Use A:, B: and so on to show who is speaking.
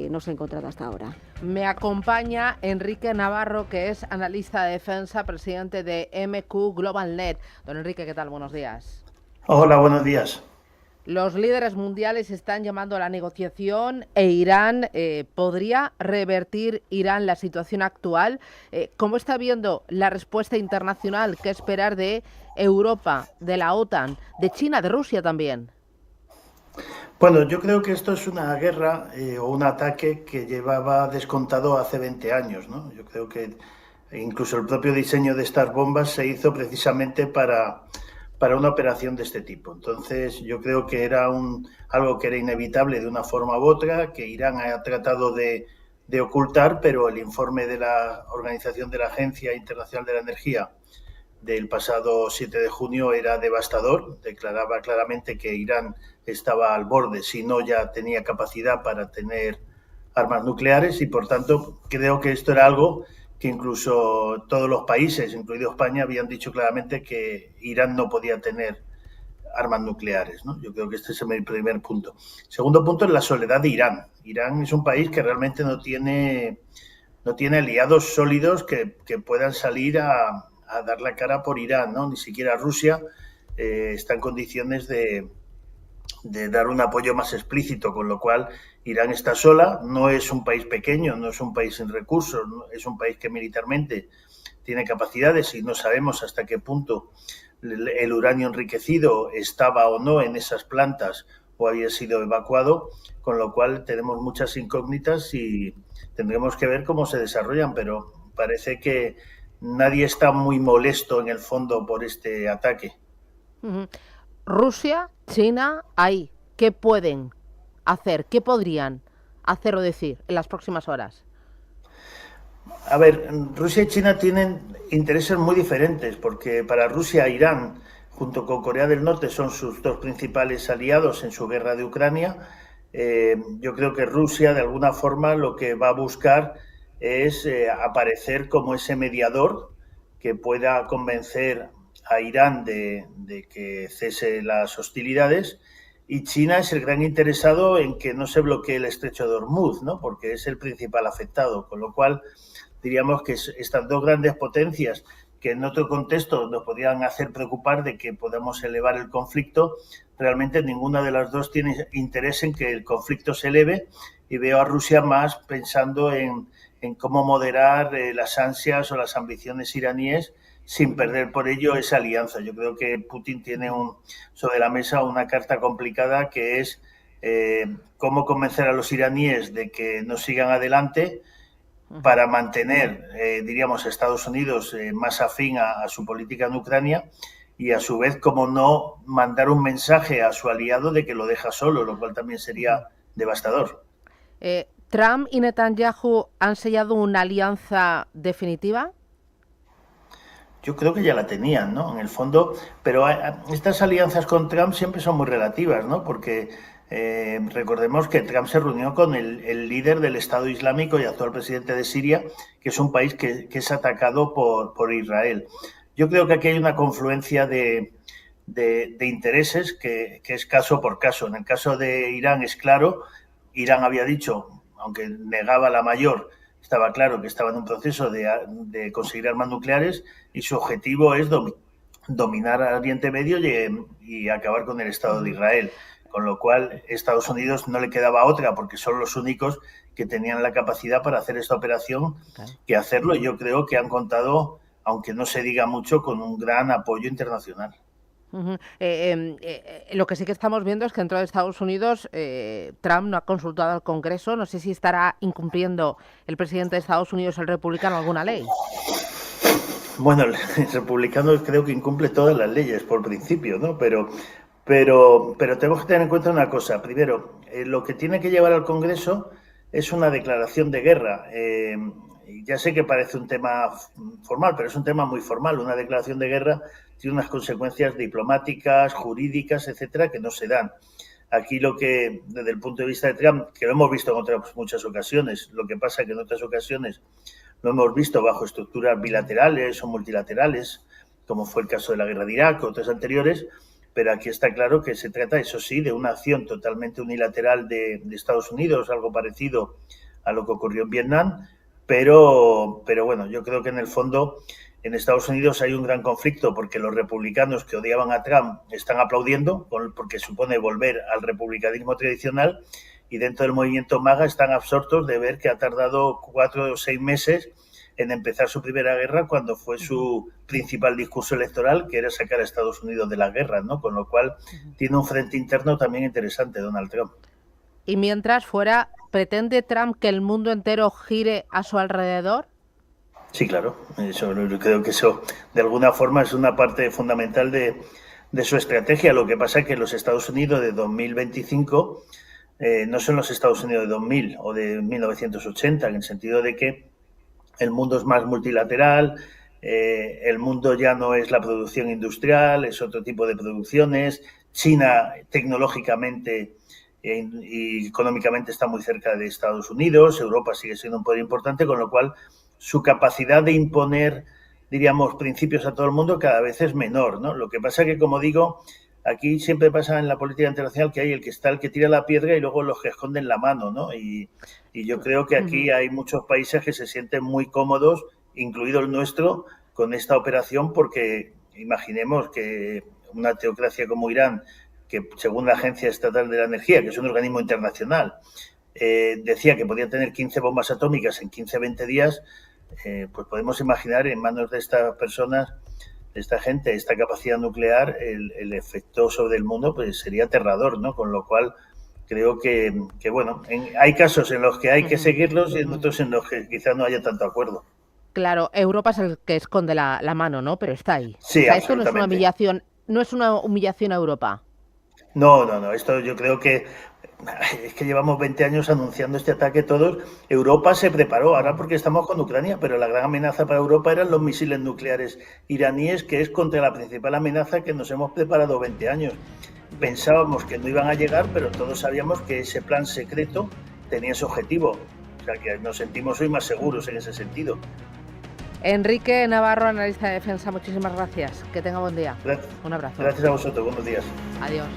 A: no se ha encontrado hasta ahora.
B: Me acompaña Enrique Navarro, que es analista de defensa, presidente de MQ Global Net. Don Enrique, ¿qué tal? Buenos días.
C: Hola, buenos días.
B: Los líderes mundiales están llamando a la negociación e Irán, ¿podría revertir Irán la situación actual? ¿Cómo está viendo la respuesta internacional? ¿Qué esperar de Europa, de la OTAN, de China, de Rusia también?
C: Bueno, yo creo que esto es una guerra o un ataque que llevaba descontado hace 20 años, ¿no? Yo creo que incluso el propio diseño de estas bombas se hizo precisamente para una operación de este tipo. Entonces, yo creo que era algo que era inevitable de una forma u otra, que Irán ha tratado de ocultar, pero el informe de la Organización de la Agencia Internacional de la Energía del pasado 7 de junio era devastador. Declaraba claramente que Irán estaba al borde, si no ya tenía capacidad para tener armas nucleares, y por tanto creo que esto era algo que incluso todos los países, incluido España, habían dicho claramente que Irán no podía tener armas nucleares, ¿no? Yo creo que este es el primer punto. Segundo punto es la soledad de Irán. Irán es un país que realmente no tiene aliados sólidos que puedan salir a dar la cara por Irán, ¿no? Ni siquiera Rusia está en condiciones de dar un apoyo más explícito, con lo cual Irán está sola. No es un país pequeño, no es un país sin recursos, ¿no? Es un país que militarmente tiene capacidades y no sabemos hasta qué punto el uranio enriquecido estaba o no en esas plantas o había sido evacuado, con lo cual tenemos muchas incógnitas y tendremos que ver cómo se desarrollan, pero parece que nadie está muy molesto en el fondo por este ataque.
B: Rusia, China, ahí, ¿qué pueden hacer? ¿Qué podrían hacer o decir en las próximas horas?
C: A ver, Rusia y China tienen intereses muy diferentes, porque para Rusia, Irán, junto con Corea del Norte, son sus dos principales aliados en su guerra de Ucrania. Yo creo que Rusia, de alguna forma, lo que va a buscar es aparecer como ese mediador que pueda convencer a Irán de que cese las hostilidades, y China es el gran interesado en que no se bloquee el estrecho de Hormuz, ¿no? Porque es el principal afectado, con lo cual diríamos que estas dos grandes potencias que en otro contexto nos podrían hacer preocupar de que podamos elevar el conflicto, realmente ninguna de las dos tiene interés en que el conflicto se eleve, y veo a Rusia más pensando en cómo moderar las ansias o las ambiciones iraníes sin perder por ello esa alianza. Yo creo que Putin tiene sobre la mesa una carta complicada, que es cómo convencer a los iraníes de que no sigan adelante para mantener, diríamos, a Estados Unidos más afín a su política en Ucrania, y a su vez, como no, mandar un mensaje a su aliado de que lo deja solo, lo cual también sería devastador.
B: ¿Trump y Netanyahu han sellado una alianza definitiva?
C: Yo creo que ya la tenían, ¿no? En el fondo, pero estas alianzas con Trump siempre son muy relativas, ¿no? Porque recordemos que Trump se reunió con el líder del Estado Islámico y actual presidente de Siria, que es un país que es atacado por Israel. Yo creo que aquí hay una confluencia de intereses que es caso por caso. En el caso de Irán es claro. Irán había dicho, aunque negaba la mayor, estaba claro que estaba en un proceso de conseguir armas nucleares, y su objetivo es dominar a Oriente Medio y acabar con el Estado de Israel. Con lo cual, Estados Unidos no le quedaba otra, porque son los únicos que tenían la capacidad para hacer esta operación, que hacerlo. Y yo creo que han contado, aunque no se diga mucho, con un gran apoyo internacional.
B: Lo que sí que estamos viendo es que dentro de Estados Unidos Trump no ha consultado al Congreso. No sé si estará incumpliendo el presidente de Estados Unidos, el republicano, alguna ley.
C: Bueno, el republicano creo que incumple todas las leyes por principio, ¿no? Pero tenemos que tener en cuenta una cosa. Primero, lo que tiene que llevar al Congreso es una declaración de guerra. Ya sé que parece un tema formal, pero es un tema muy formal. Una declaración de guerra tiene unas consecuencias diplomáticas, jurídicas, etcétera, que no se dan. Aquí lo que, desde el punto de vista de Trump, que lo hemos visto en otras muchas ocasiones, lo que pasa es que en otras ocasiones lo hemos visto bajo estructuras bilaterales o multilaterales, como fue el caso de la guerra de Irak o otras anteriores, pero aquí está claro que se trata, eso sí, de una acción totalmente unilateral de Estados Unidos, algo parecido a lo que ocurrió en Vietnam, pero bueno, yo creo que en el fondo en Estados Unidos hay un gran conflicto porque los republicanos que odiaban a Trump están aplaudiendo porque supone volver al republicanismo tradicional, y dentro del movimiento MAGA están absortos de ver que ha tardado 4 o 6 meses en empezar su primera guerra cuando fue su principal discurso electoral, que era sacar a Estados Unidos de la guerra, ¿no? Con lo cual tiene un frente interno también interesante, Donald Trump.
B: Y mientras fuera, ¿pretende Trump que el mundo entero gire a su alrededor?
C: Sí, claro. Yo creo que eso, de alguna forma, es una parte fundamental de su estrategia. Lo que pasa es que los Estados Unidos de 2025 no son los Estados Unidos de 2000 o de 1980, en el sentido de que el mundo es más multilateral, el mundo ya no es la producción industrial, es otro tipo de producciones. China tecnológicamente y económicamente está muy cerca de Estados Unidos, Europa sigue siendo un poder importante, con lo cual su capacidad de imponer, diríamos, principios a todo el mundo cada vez es menor, ¿no? Lo que pasa es que, como digo, aquí siempre pasa en la política internacional que hay el que tira la piedra y luego los que esconden la mano, ¿no? Y yo creo que aquí hay muchos países que se sienten muy cómodos, incluido el nuestro, con esta operación, porque imaginemos que una teocracia como Irán, que según la Agencia Estatal de la Energía, que es un organismo internacional, decía que podía tener 15 bombas atómicas en 15-20 días, pues podemos imaginar en manos de estas personas, de esta gente, esta capacidad nuclear, el efecto sobre el mundo pues sería aterrador, ¿no? Con lo cual creo que bueno, hay casos en los que hay que seguirlos y en otros en los que quizás no haya tanto acuerdo.
B: Claro, Europa es el que esconde la mano, ¿no? Pero está ahí.
C: Sí,
B: O sea, esto no es una
C: absolutamente.
B: humillación, no es una humillación a Europa.
C: No, esto yo creo que es que llevamos 20 años anunciando este ataque todos. Europa se preparó, ahora porque estamos con Ucrania, pero la gran amenaza para Europa eran los misiles nucleares iraníes, que es contra la principal amenaza que nos hemos preparado 20 años. Pensábamos que no iban a llegar, pero todos sabíamos que ese plan secreto tenía ese objetivo. O sea, que nos sentimos hoy más seguros en ese sentido.
B: Enrique Navarro, analista de defensa, muchísimas gracias. Que tenga buen día. Un abrazo.
C: Gracias a vosotros, buenos días.
B: Adiós.